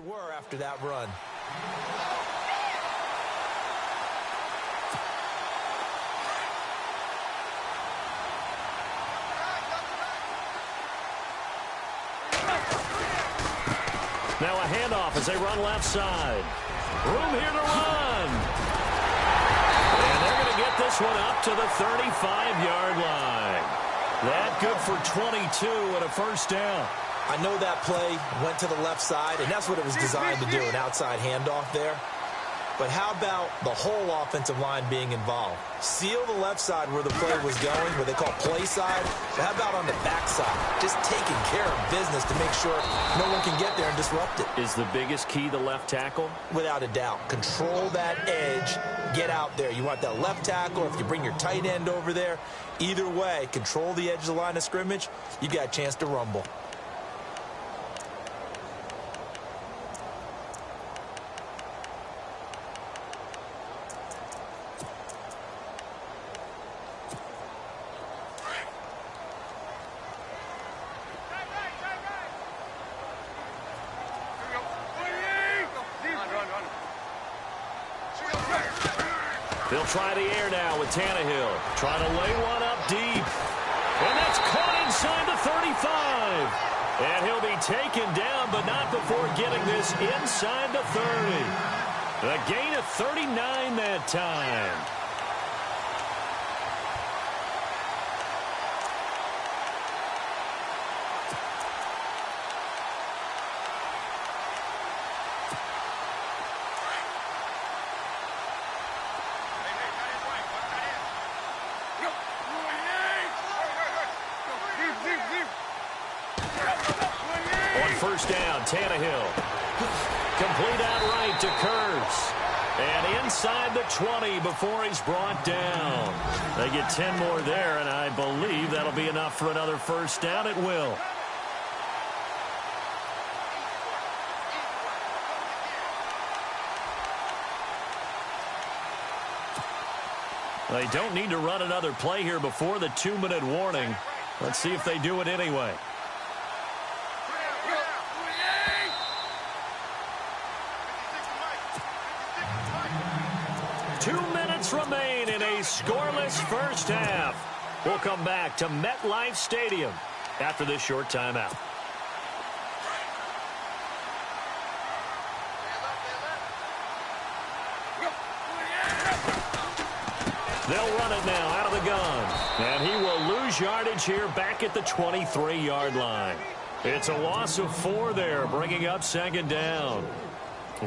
were after that run. Now a handoff as they run left side. Room here to run. And they're going to get this one up to the 35-yard line. That good for 22 and a first down. I know that play went to the left side, and that's what it was designed to do, an outside handoff there. But how about the whole offensive line being involved? Seal the left side where the play was going, what they call play side. But how about on the back side? Just taking care of business to make sure no one can get there and disrupt it. Is the biggest key the left tackle? Without a doubt. Control that edge. Get out there. You want that left tackle, or if you bring your tight end over there, either way, control the edge of the line of scrimmage, you got a chance to rumble. They'll try the air now with Tannehill. Trying to lay one up deep. And that's caught inside the 35. And he'll be taken down, but not before getting this inside the 30. A gain of 39 that time. First down, Tannehill. Complete outright to Kurtz. And inside the 20 before he's brought down. They get 10 more there, and I believe that'll be enough for another first down. It will. They don't need to run another play here before the 2-minute warning. Let's see if they do it anyway. 2 minutes remain in a scoreless first half. We'll come back to MetLife Stadium after this short timeout. They'll run it now out of the gun. And he will lose yardage here back at the 23-yard line. It's a loss of 4 there, bringing up second down.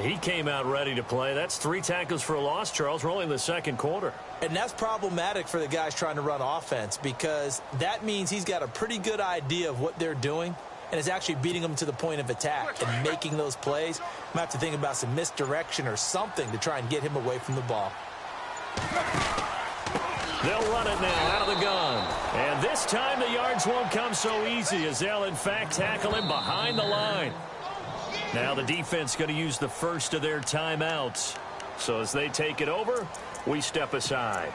He came out ready to play. That's 3 tackles for a loss, Charles. We're only in the second quarter. And that's problematic for the guys trying to run offense, because that means he's got a pretty good idea of what they're doing and is actually beating them to the point of attack and making those plays. Might have to think about some misdirection or something to try and get him away from the ball. They'll run it now out of the gun. And this time the yards won't come so easy, as they'll in fact tackle him behind the line. Now the defense going to use the first of their timeouts. So as they take it over, we step aside.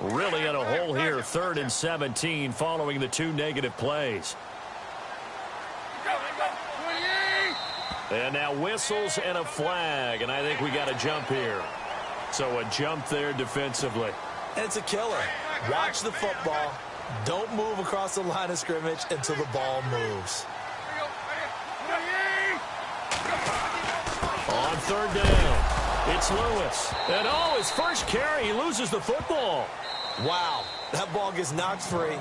Really in a hole here, 3rd and 17 following the 2 negative plays. And now whistles and a flag, and I think we got a jump here. So a jump there defensively. And it's a killer. Watch the football. Don't move across the line of scrimmage until the ball moves. On 3rd down, it's Lewis. And his first carry, he loses the football. Wow, that ball gets knocked free,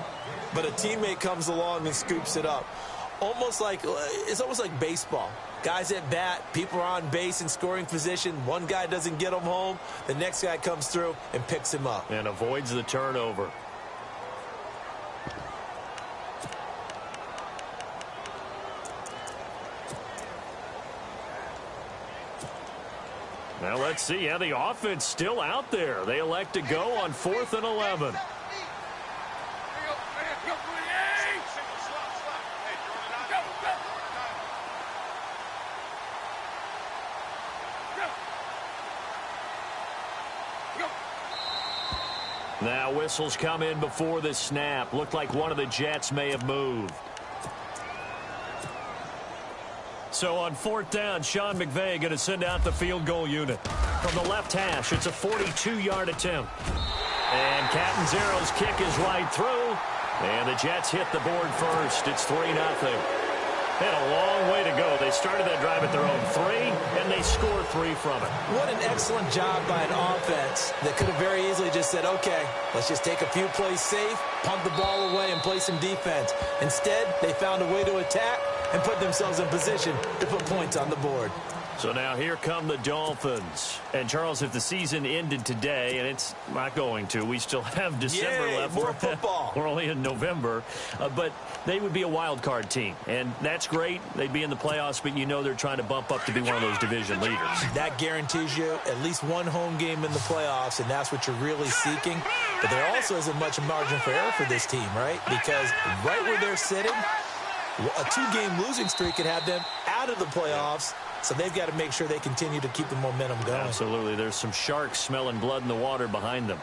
but a teammate comes along and scoops it up. It's almost like baseball. Guys at bat, people are on base in scoring position. One guy doesn't get him home. The next guy comes through and picks him up. And avoids the turnover. Now let's see how the offense still out there. They elect to go on 4th and 11. Now whistles come in before the snap. Looked like one of the Jets may have moved. So on 4th down, Sean McVay going to send out the field goal unit. From the left hash, it's a 42-yard attempt. And Catanzaro's kick is right through. And the Jets hit the board first. It's 3-0. They had a long way to go. They started that drive at their own 3, and they scored 3 from it. What an excellent job by an offense that could have very easily just said, okay, let's just take a few plays safe, punt the ball away, and play some defense. Instead, they found a way to attack and put themselves in position to put points on the board. So now here come the Dolphins. And, Charles, if the season ended today, and it's not going to, we still have December left. More football. We're only in November. But they would be a wild card team. And that's great. They'd be in the playoffs, but you know they're trying to bump up to be one of those division leaders. That guarantees you at least one home game in the playoffs, and that's what you're really seeking. But there also isn't much margin for error for this team, right? Because right where they're sitting, a 2-game losing streak could have them out of the playoffs. So they've got to make sure they continue to keep the momentum going. Absolutely. There's some sharks smelling blood in the water behind them.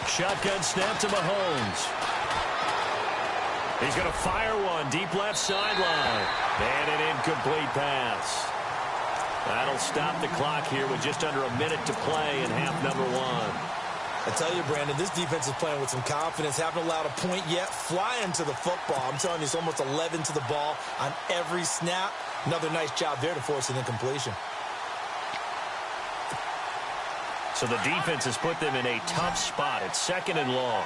Shotgun snap to Mahomes. He's going to fire one deep left sideline. And an incomplete pass. That'll stop the clock here with just under a minute to play in half number 1. I tell you, Brandon, this defense is playing with some confidence. Haven't allowed a point yet. Flying to the football. I'm telling you, it's almost 11 to the ball on every snap. Another nice job there to force an incompletion. So the defense has put them in a tough spot. It's 2nd and long.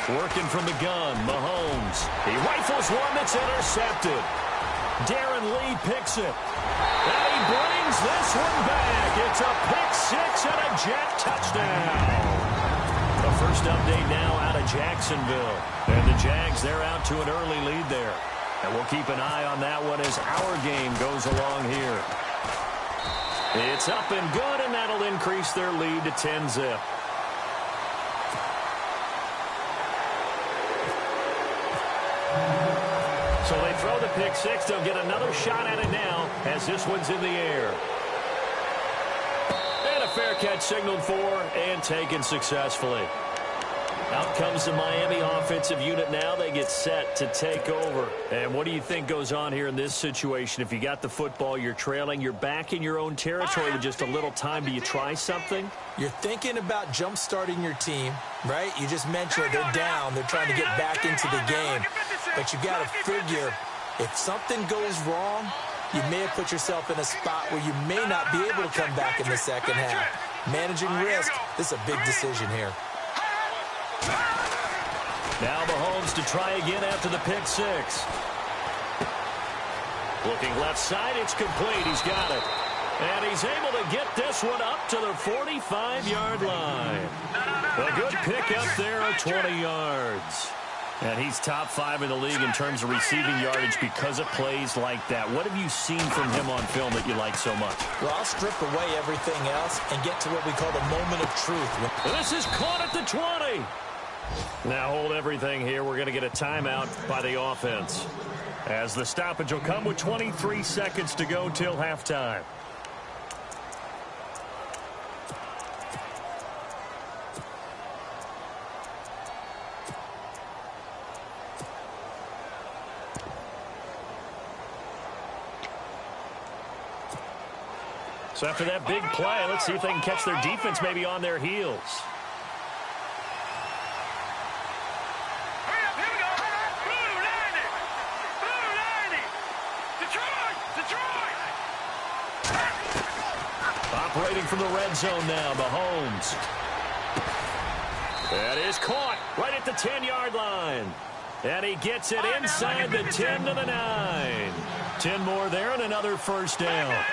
Working from the gun, Mahomes. He rifles one that's intercepted. Darren Lee picks it. And he brings this one back. It's a pick-6 and a Jet touchdown. The first update now out of Jacksonville. And the Jags, they're out to an early lead there. And we'll keep an eye on that one as our game goes along here. It's up and good, and that'll increase their lead to 10-zip. So they throw the pick-6. They'll get another shot at it now as this one's in the air. And a fair catch signaled for and taken successfully. Out comes the Miami offensive unit now. They get set to take over. And what do you think goes on here in this situation? If you got the football, you're trailing, you're back in your own territory with just a little time. Do you try something? You're thinking about jump-starting your team, right? You just mentioned they're down. They're trying to get back into the game. But you got to figure, if something goes wrong, you may have put yourself in a spot where you may not be able to come back in the second half. Managing risk, this is a big decision here. Now Mahomes to try again after the pick-6. Looking left side, it's complete. He's got it. And he's able to get this one up to the 45-yard line. A good pick up there at 20 yards. And he's top 5 in the league in terms of receiving yardage because of plays like that. What have you seen from him on film that you like so much? Well, I'll strip away everything else and get to what we call the moment of truth. This is caught at the 20. Now hold everything here. We're going to get a timeout by the offense, as the stoppage will come with 23 seconds to go till halftime. So after that big play, let's see if they can catch their defense maybe on their heels. Operating from the red zone now, Mahomes. That is caught right at the 10-yard line. And he gets it inside the 10 to the 9. 10 more there and another first down.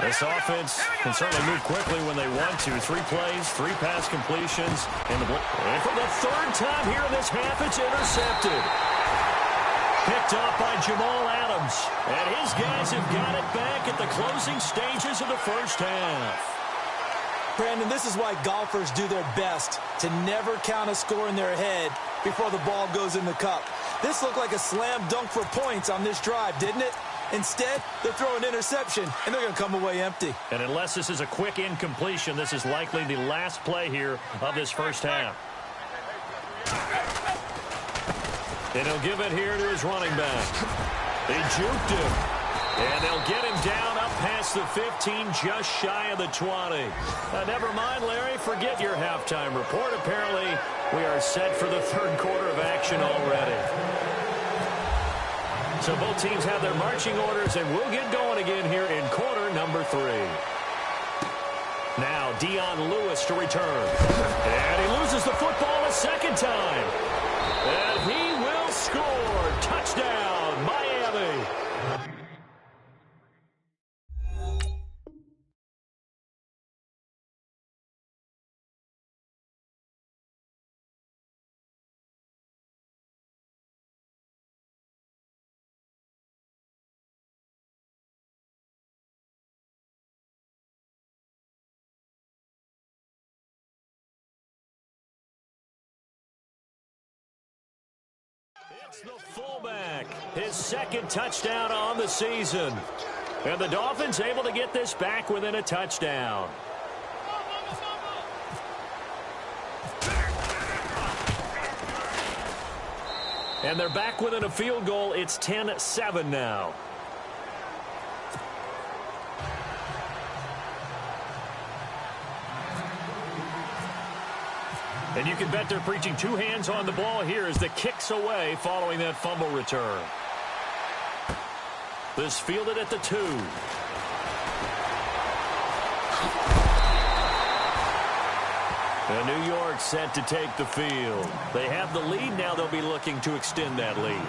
This offense can certainly move quickly when they want to. 3 plays, 3 pass completions. And for the 3rd time here in this half, it's intercepted. Picked up by Jamal Adams. And his guys have got it back at the closing stages of the first half. Brandon, this is why golfers do their best to never count a score in their head before the ball goes in the cup. This looked like a slam dunk for points on this drive, didn't it? Instead, they're throwing interception, and they're going to come away empty. And unless this is a quick incompletion, this is likely the last play here of this first half. And he'll give it here to his running back. They juked him. And they'll get him down up past the 15, just shy of the 20. Never mind, Larry, forget your halftime report. Apparently, we are set for the 3rd quarter of action already. So both teams have their marching orders, and we'll get going again here in quarter number 3. Now, Dion Lewis to return. And he loses the football a 2nd time. And he will score. Touchdown, Miami. It's the fullback, his 2nd touchdown on the season. And the Dolphins able to get this back within a touchdown. And they're back within a field goal. It's 10-7 now. And you can bet they're preaching 2 hands on the ball here as the kick's away following that fumble return. This fielded at the 2. And New York set to take the field. They have the lead. Now they'll be looking to extend that lead.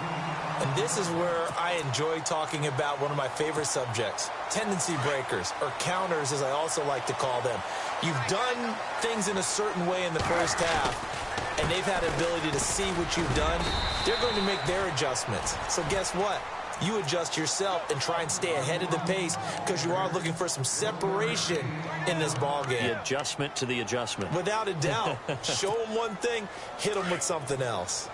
And this is where I enjoy talking about one of my favorite subjects, tendency breakers, or counters as I also like to call them. You've done things in a certain way in the first half, and they've had an ability to see what you've done. They're going to make their adjustments. So guess what? You adjust yourself and try and stay ahead of the pace because you are looking for some separation in this ball game. The adjustment to the adjustment. Without a doubt. Show them one thing, hit them with something else.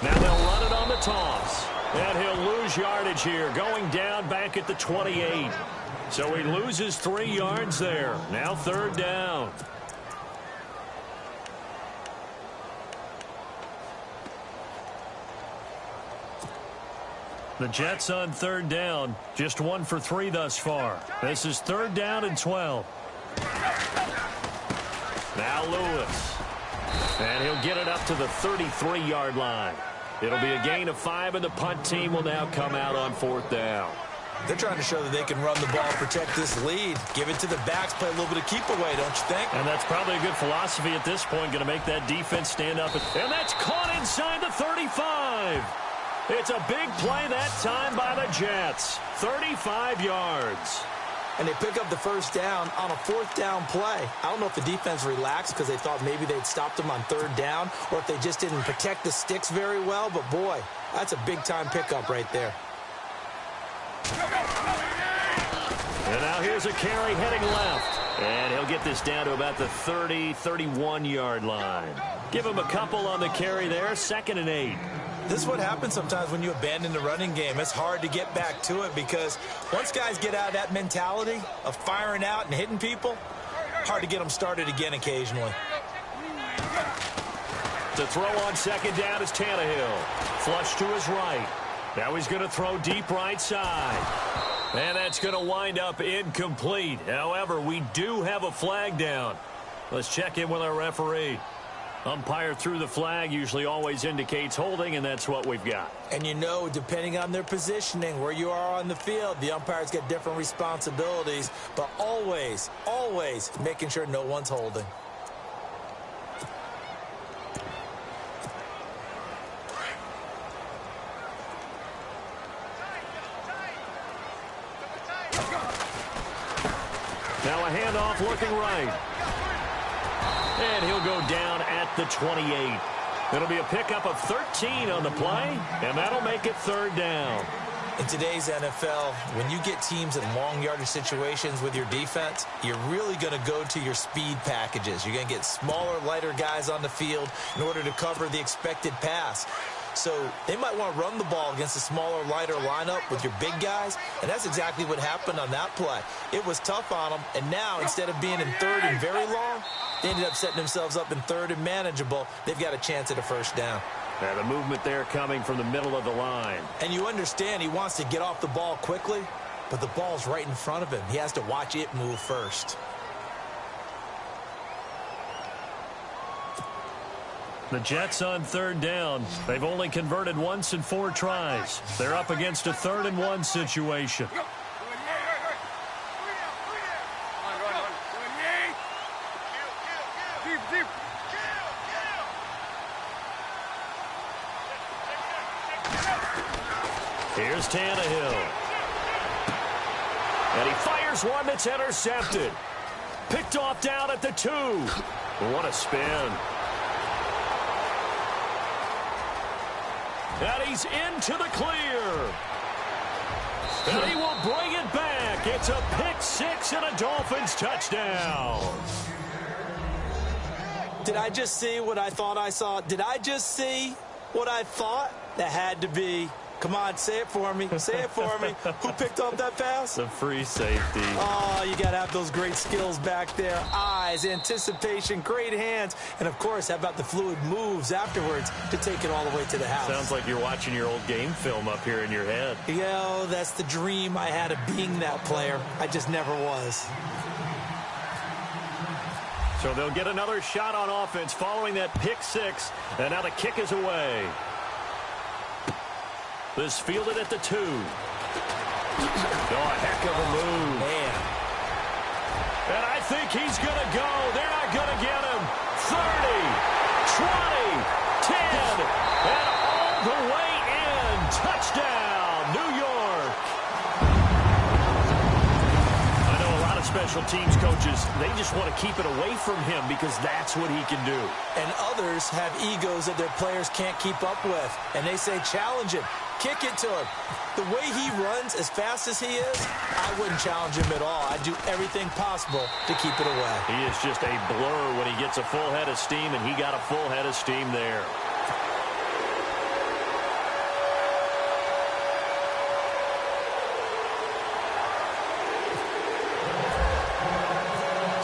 Now they'll run it on the toss. And he'll lose yardage here, going down back at the 28. So he loses 3 yards there. Now 3rd down. The Jets on 3rd down, just 1 for 3 thus far. This is 3rd down and 12. Now Lewis. And he'll get it up to the 33-yard line. It'll be a gain of 5, and the punt team will now come out on 4th down. They're trying to show that they can run the ball, protect this lead, give it to the backs, play a little bit of keep away, don't you think? And that's probably a good philosophy at this point, going to make that defense stand up. And that's caught inside the 35. It's a big play that time by the Jets. 35 yards. And they pick up the 1st down on a 4th down play. I don't know if the defense relaxed because they thought maybe they'd stopped them on 3rd down or if they just didn't protect the sticks very well. But, boy, that's a big-time pickup right there. And now here's a carry heading left. And he'll get this down to about the 30, 31-yard line. Give him a couple on the carry there, 2nd and 8. This is what happens sometimes when you abandon the running game. It's hard to get back to it because once guys get out of that mentality of firing out and hitting people, hard to get them started again occasionally. To throw on 2nd down is Tannehill. Flush to his right. Now he's going to throw deep right side. And that's going to wind up incomplete. However, we do have a flag down. Let's check in with our referee. Umpire threw the flag, usually always indicates holding, and that's what we've got. And you know, depending on their positioning, where you are on the field, the umpires get different responsibilities, but always, always making sure no one's holding. Now a handoff looking right. And he'll go down at the 28. It'll be a pickup of 13 on the play, and that'll make it third down. In today's NFL, when you get teams in long yardage situations with your defense, you're really going to go to your speed packages. You're going to get smaller, lighter guys on the field in order to cover the expected pass. So they might want to run the ball against a smaller, lighter lineup with your big guys, and that's exactly what happened on that play. It was tough on them, and now instead of being in third and very long, they ended up setting themselves up in third and manageable. They've got a chance at a first down. Now the movement there coming from the middle of the line. And you understand he wants to get off the ball quickly, but the ball's right in front of him. He has to watch it move first. The Jets on third down. They've only converted once in 4 tries. They're up against a 3rd and 1 situation. Here's Tannehill. And he fires one that's intercepted. Picked off down at the 2. What a spin. And he's into the clear. And he will bring it back. It's a pick 6 and a Dolphins touchdown. Did I just see what I thought I saw? Did I just see what I thought? That had to be. Come on, say it for me. Say it for me. Who picked up that pass? The free safety. Oh, you got to have those great skills back there. Eyes, anticipation, great hands. And, of course, how about the fluid moves afterwards to take it all the way to the house? Sounds like you're watching your old game film up here in your head. Yo, that's the dream I had of being that player. I just never was. So they'll get another shot on offense following that pick 6. And now the kick is away. This fielded at the 2. Oh, a heck of a move. Man. And I think he's going to go. They're not going to get him. 30, 20, 10, and all the way in. Touchdown, New York. I know a lot of special teams coaches, they just want to keep it away from him because that's what he can do. And others have egos that their players can't keep up with. And they say, challenge him. Kick it to him. The way he runs as fast as he is, I wouldn't challenge him at all. I'd do everything possible to keep it away. He is just a blur when he gets a full head of steam, and he got a full head of steam there.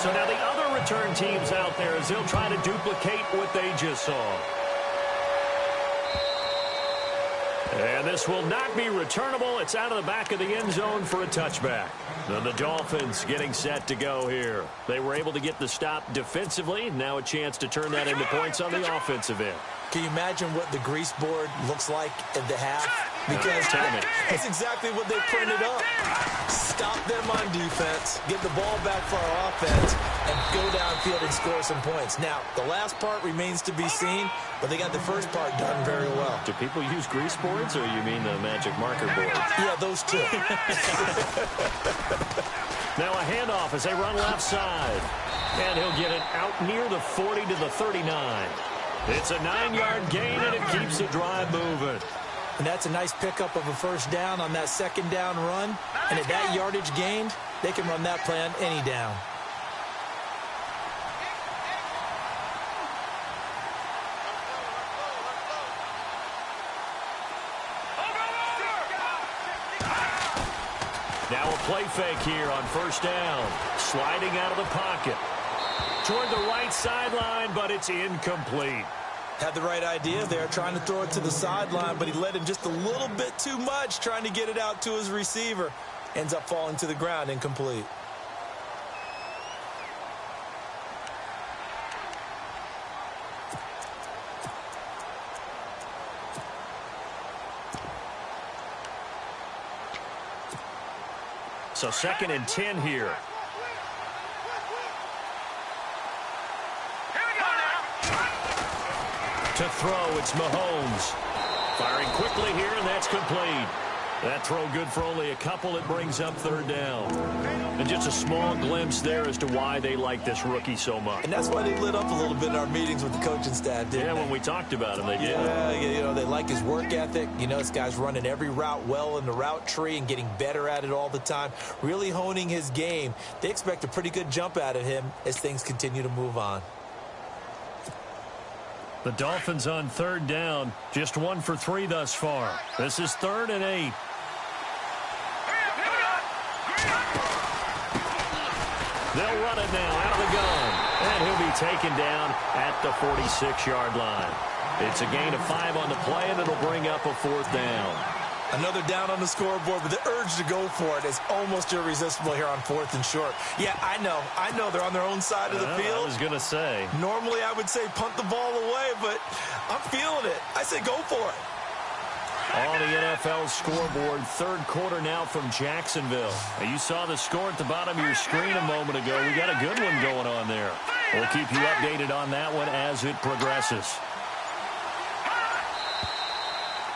So now the other return teams out there as they'll try to duplicate what they just saw. And this will not be returnable. It's out of the back of the end zone for a touchback. And the Dolphins getting set to go here. They were able to get the stop defensively. Now a chance to turn that into points on the offensive end. Can you imagine what the grease board looks like at the half? Because that's exactly what they printed up. Stop them on defense, get the ball back for our offense, and go downfield and score some points. Now, the last part remains to be seen, but they got the first part done very well. Do people use grease boards, or you mean the magic marker boards? Yeah, those two. Now a handoff as they run left side. And he'll get it out near the 40 to the 39. It's a 9-yard gain, and it keeps the drive moving. And that's a nice pickup of a first down on that second down run. And at that yardage gained, they can run that play on any down. Now a play fake here on first down. Sliding out of the pocket. Toward the right sideline, but it's incomplete. Had the right idea there, trying to throw it to the sideline, but he led him just a little bit too much, trying to get it out to his receiver. Ends up falling to the ground, incomplete. So 2nd and 10 here. To throw, it's Mahomes. Firing quickly here, and that's complete. That throw good for only a couple. It brings up third down. And just a small glimpse there as to why they like this rookie so much. And that's why they lit up a little bit in our meetings with the coaching staff, didn't they? When we talked about him, they did. Yeah, they like his work ethic. This guy's running every route well in the route tree and getting better at it all the time, really honing his game. They expect a pretty good jump out of him as things continue to move on. The Dolphins on third down, just 1 for 3 thus far. This is 3rd and 8. They'll run it now out of the gun. And he'll be taken down at the 46-yard line. It's a gain of 5 on the play, and it'll bring up a 4th down. Another down on the scoreboard, but the urge to go for it is almost irresistible here on 4th and short. Yeah, I know they're on their own side of the field. I was going to say. Normally I would say punt the ball away, but I'm feeling it. I say go for it. On the NFL scoreboard, 3rd quarter now from Jacksonville. Now, you saw the score at the bottom of your screen a moment ago. We got a good one going on there. We'll keep you updated on that one as it progresses.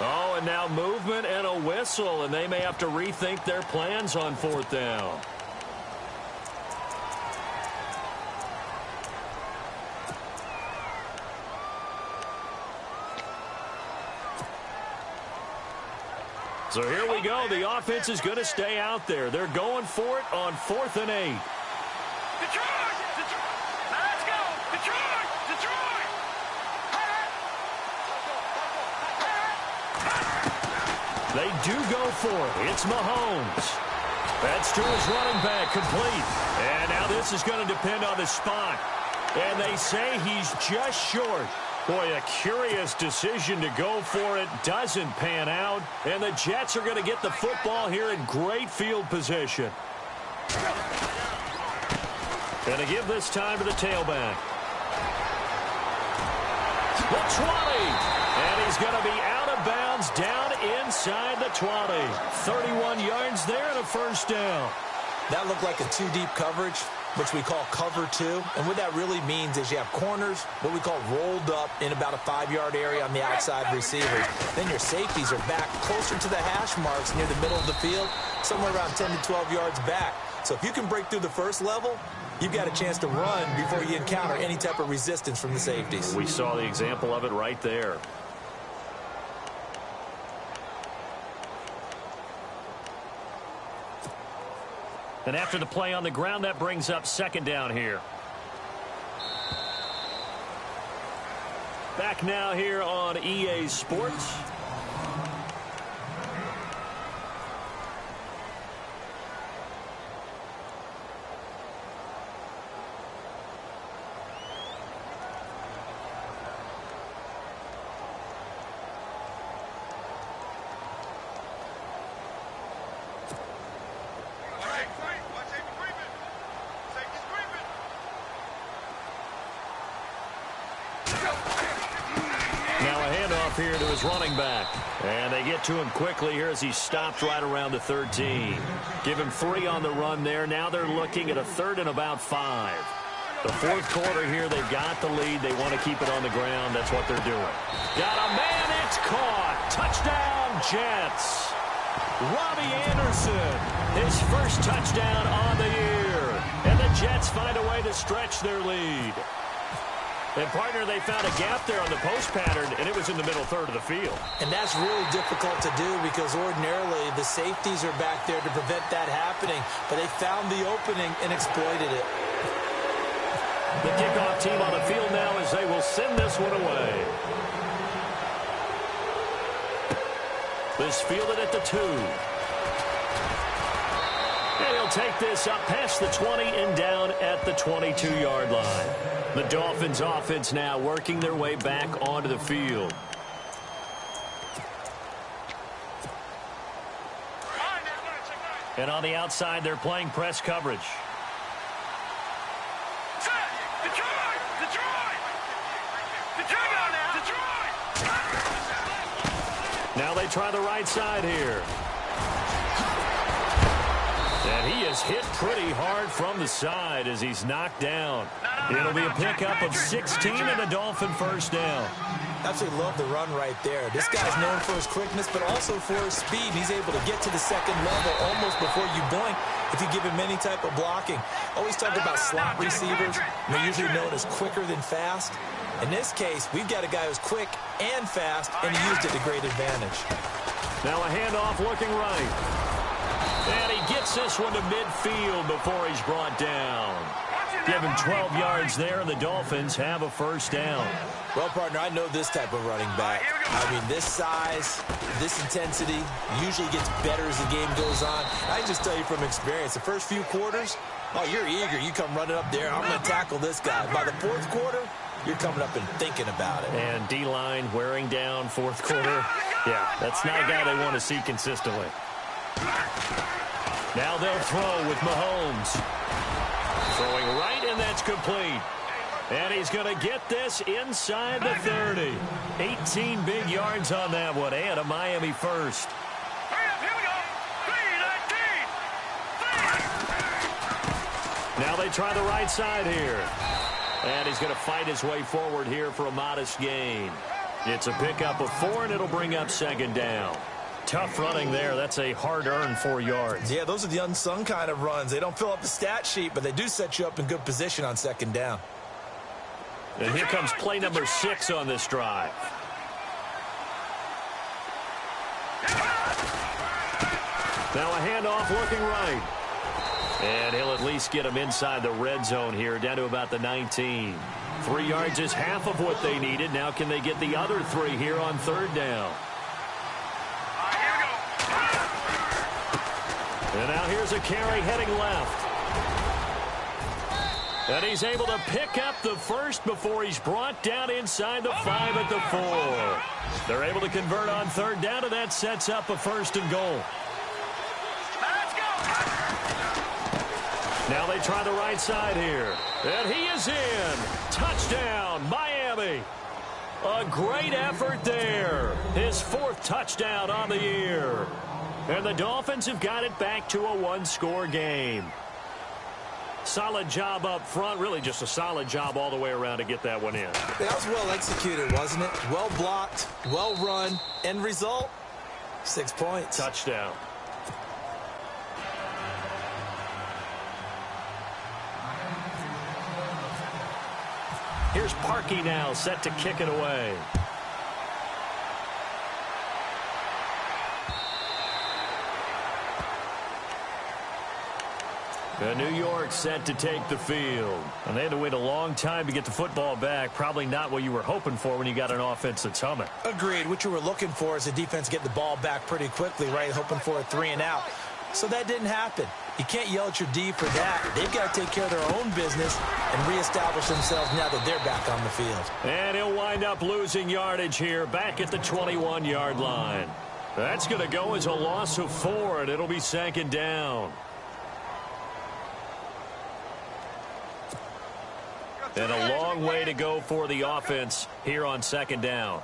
Oh, and now movement and a whistle, and they may have to rethink their plans on 4th down. So here we go. The offense is going to stay out there. They're going for it on 4th and 8. Detroit! Now let's go! Detroit! They do go for it. It's Mahomes. That's to his running back, complete. And now this is going to depend on the spot. And they say he's just short. Boy, a curious decision to go for it. Doesn't pan out. And the Jets are going to get the football here in great field position. Going to give this time to the tailback. The 20. And he's going to be out of bounds down inside the 20. 31 yards there and a 1st down. That looked like a 2-deep coverage, which we call cover 2. And what that really means is you have corners, what we call rolled up in about a 5-yard area on the outside receivers. Then your safeties are back closer to the hash marks near the middle of the field, somewhere around 10 to 12 yards back. So if you can break through the first level, you've got a chance to run before you encounter any type of resistance from the safeties. We saw the example of it right there. And after the play on the ground, that brings up 2nd down here. Back now here on EA Sports. Here to his running back. And they get to him quickly here as he stopped right around the 13. Give him 3 on the run there. Now they're looking at a 3rd and about 5. The 4th quarter here, they've got the lead. They want to keep it on the ground. That's what they're doing. Got a man. It's caught. Touchdown, Jets. Robbie Anderson, his first touchdown on the year. And the Jets find a way to stretch their lead. And, partner, they found a gap there on the post pattern, and it was in the middle 3rd of the field. And that's really difficult to do because ordinarily the safeties are back there to prevent that happening. But they found the opening and exploited it. The kickoff team on the field now as they will send this one away. This fielded at the 2. And he'll take this up past the 20 and down at the 22-yard line. The Dolphins offense now working their way back onto the field. And on the outside, they're playing press coverage. Now they try the right side here. And he is hit pretty hard from the side as he's knocked down. It'll be a pickup of 16 and a Dolphin 1st down. Absolutely love the run right there. This guy's known for his quickness, but also for his speed. He's able to get to the second level almost before you blink if you give him any type of blocking. Always talk about slot receivers. They're usually known as quicker than fast. In this case, we've got a guy who's quick and fast, and he used it to great advantage. Now a handoff looking right. And he gets this one to midfield before he's brought down. Give him 12 yards there, and the Dolphins have a first down. Well, partner, I know this type of running back. I mean, this size, this intensity usually gets better as the game goes on. I can just tell you from experience, the first few quarters, oh, you're eager. You come running up there. I'm going to tackle this guy. By the fourth quarter, you're coming up and thinking about it. And D-line wearing down fourth quarter. Yeah, that's not a guy they want to see consistently. Now they'll throw with Mahomes. Throwing right, and that's complete. And he's going to get this inside the 30. 18 big yards on that one, and a Miami first. Here we go. 3-19. Now they try the right side here. And he's going to fight his way forward here for a modest gain. It's a pickup of 4, and it'll bring up second down. Tough running there. That's a hard-earned 4 yards. Yeah, those are the unsung kind of runs. They don't fill up the stat sheet, but they do set you up in good position on second down. And here comes play number 6 on this drive. Now a handoff looking right. And he'll at least get him inside the red zone here, down to about the 19. 3 yards is half of what they needed. Now can they get the other 3 here on third down? And now here's a carry heading left. And he's able to pick up the first before he's brought down inside the 5 at the 4. They're able to convert on third down, and that sets up a first and goal. Let's go. Now they try the right side here. And he is in. Touchdown, Miami. A great effort there. His 4th touchdown on the year. And the Dolphins have got it back to a 1-score game. Solid job up front. Really just a solid job all the way around to get that one in. That was well executed, wasn't it? Well blocked, well run. End result, 6 points. Touchdown. Here's Parkey now, set to kick it away. New York set to take the field. And they had to wait a long time to get the football back. Probably not what you were hoping for when you got an offense that's humming. Agreed. What you were looking for is the defense get the ball back pretty quickly, right? Hoping for a 3 and out. So that didn't happen. You can't yell at your D for that. They've got to take care of their own business and reestablish themselves now that they're back on the field. And he'll wind up losing yardage here, back at the 21-yard line. That's going to go as a loss of 4, and it'll be second down. And a long way to go for the offense here on second down.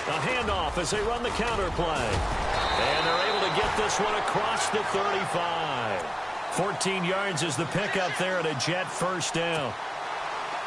A handoff as they run the counter play. And they're able to get this one across the 35. 14 yards is the pickup there, and a Jet first down.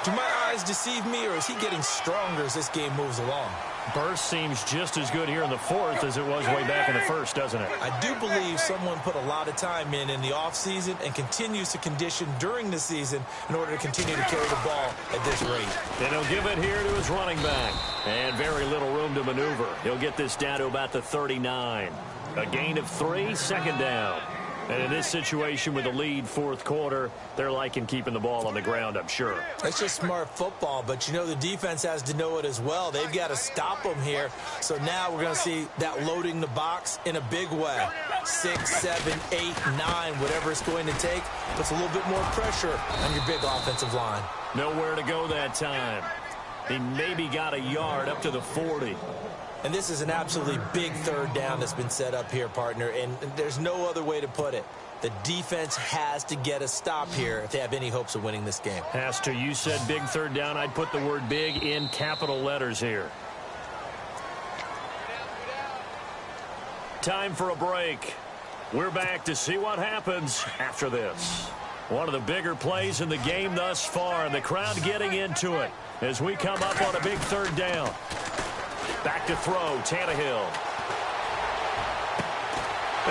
Do my eyes deceive me, or is he getting stronger as this game moves along? Burst seems just as good here in the 4th as it was way back in the 1st, doesn't it? I do believe someone put a lot of time in the offseason and continues to condition during the season in order to continue to carry the ball at this rate. And he'll give it here to his running back. And very little room to maneuver. He'll get this down to about the 39. A gain of 3, second down. And in this situation with the lead 4th quarter, they're liking keeping the ball on the ground, I'm sure. That's just smart football, but you know the defense has to know it as well. They've got to stop them here. So now we're going to see that loading the box in a big way. 6, 7, 8, 9, whatever it's going to take, puts a little bit more pressure on your big offensive line. Nowhere to go that time. He maybe got a yard up to the 40. And this is an absolutely big third down that's been set up here, partner, and there's no other way to put it. The defense has to get a stop here if they have any hopes of winning this game. Has to. You said big third down. I'd put the word big in capital letters here. Time for a break. We're back to see what happens after this. One of the bigger plays in the game thus far, and the crowd getting into it as we come up on a big third down. Back to throw, Tannehill.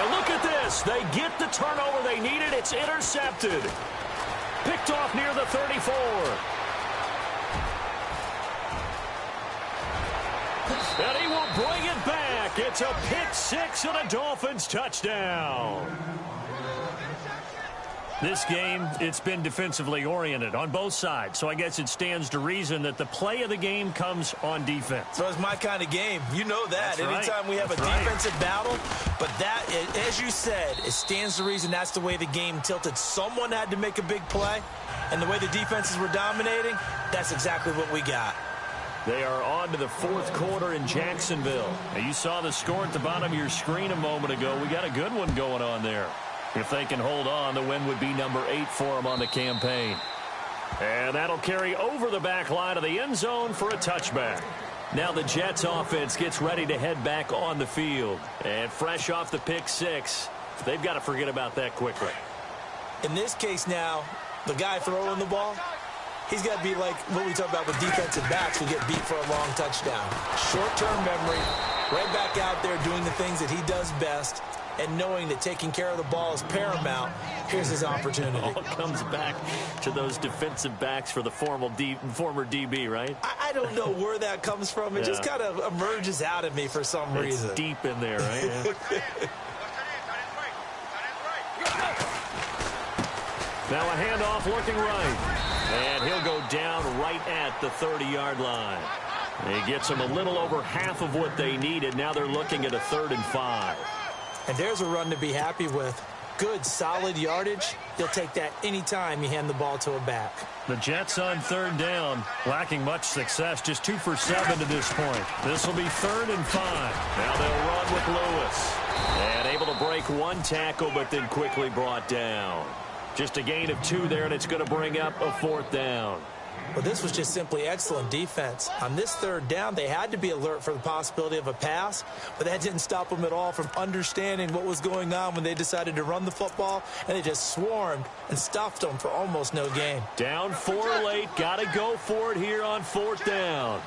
And look at this. They get the turnover they needed. It's intercepted. Picked off near the 34. And he will bring it back. It's a pick six and a Dolphins touchdown. This game, it's been defensively oriented on both sides, so I guess it stands to reason that the play of the game comes on defense. So it's my kind of game. You know that. That's Anytime we have a defensive battle, but that, as you said, it stands to reason that's the way the game tilted. Someone had to make a big play, and the way the defenses were dominating, that's exactly what we got. They are on to the fourth quarter in Jacksonville. Now, you saw the score at the bottom of your screen a moment ago. We got a good one going on there. If they can hold on, the win would be number 8 for them on the campaign. And that'll carry over the back line of the end zone for a touchback. Now the Jets offense gets ready to head back on the field. And fresh off the pick six, they've got to forget about that quickly. In this case now, the guy throwing the ball, he's got to be like what we talk about with defensive backs who get beat for a long touchdown. Short-term memory, right back out there doing the things that he does best, and knowing that taking care of the ball is paramount. Here's his opportunity. It all comes back to those defensive backs for the former DB, right? I don't know where that comes from. It just kind of emerges out of me for some reason. It's deep in there, right? Yeah. Now a handoff looking right. And he'll go down right at the 30-yard line. He gets them a little over half of what they needed. Now they're looking at a 3rd and 5. And there's a run to be happy with. Good, solid yardage. You'll take that anytime you hand the ball to a back. The Jets on 3rd down, lacking much success, just 2 for 7 to this point. This will be 3rd and 5. Now they'll run with Lewis. And able to break one tackle, but then quickly brought down. Just a gain of 2 there, and it's going to bring up a 4th down. Well, this was just simply excellent defense. On this 3rd down, they had to be alert for the possibility of a pass, but that didn't stop them at all from understanding what was going on when they decided to run the football, and they just swarmed and stuffed them for almost no gain. Down 4 late, got to go for it here on 4th down.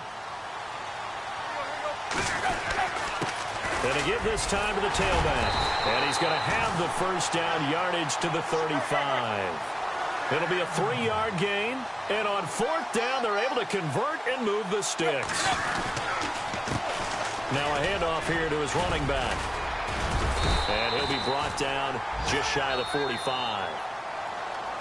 And to give this time to the tailback, and he's going to have the 1st down yardage to the 35. It'll be a 3-yard gain, and on 4th down, they're able to convert and move the sticks. Now a handoff here to his running back. And he'll be brought down just shy of the 45.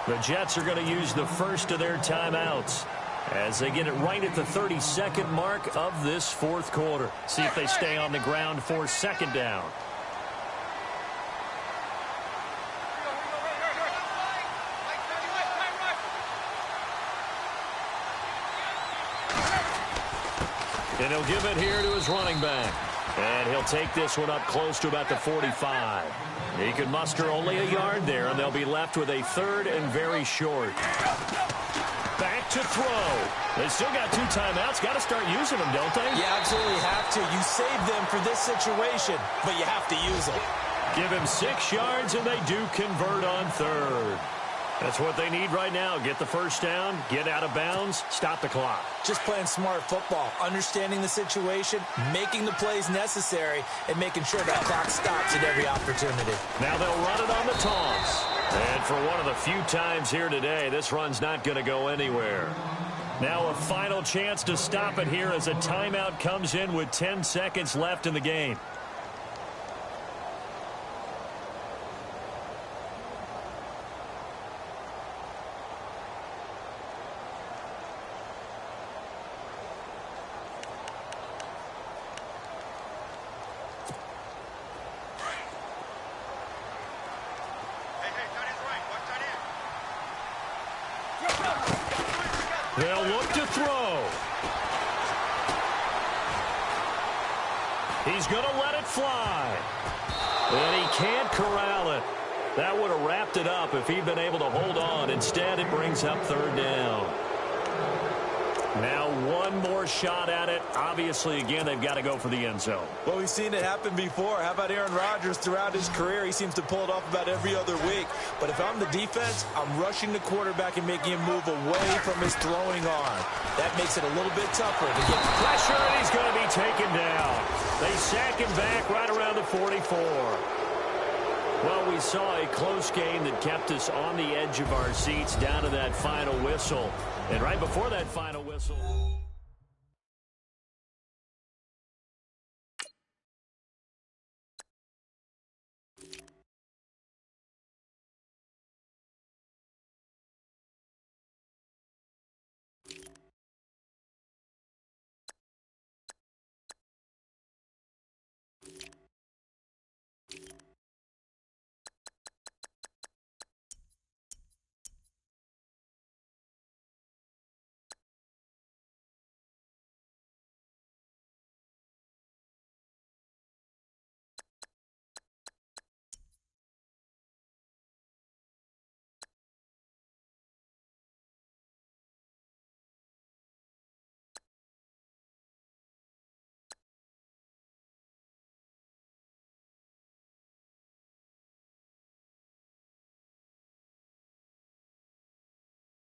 The Jets are going to use the first of their timeouts as they get it right at the 32nd mark of this 4th quarter. See if they stay on the ground for 2nd down. And he'll give it here to his running back. And he'll take this one up close to about the 45. He can muster only a yard there, and they'll be left with a 3rd and very short. Back to throw. They still got 2 timeouts. Got to start using them, don't they? You absolutely have to. You save them for this situation, but you have to use them. Give him 6 yards, and they do convert on 3rd. That's what they need right now. Get the 1st down, get out of bounds, stop the clock. Just playing smart football, understanding the situation, making the plays necessary, and making sure that clock stops at every opportunity. Now they'll run it on the toss. And for one of the few times here today, this run's not going to go anywhere. Now a final chance to stop it here as a timeout comes in with 10 seconds left in the game. They'll look to throw. He's going to let it fly. And he can't corral it. That would have wrapped it up if he'd been able to hold on. Instead, it brings up 3rd down. Now one more shot at it. Obviously, again, they've got to go for the end zone. Well, we've seen it happen before. How about Aaron Rodgers throughout his career? He seems to pull it off about every other week. But if I'm the defense, I'm rushing the quarterback and making him move away from his throwing arm. That makes it a little bit tougher to get pressure, and he's going to be taken down. They sack him back right around the 44. Well, we saw a close game that kept us on the edge of our seats down to that final whistle. And right before that final whistle...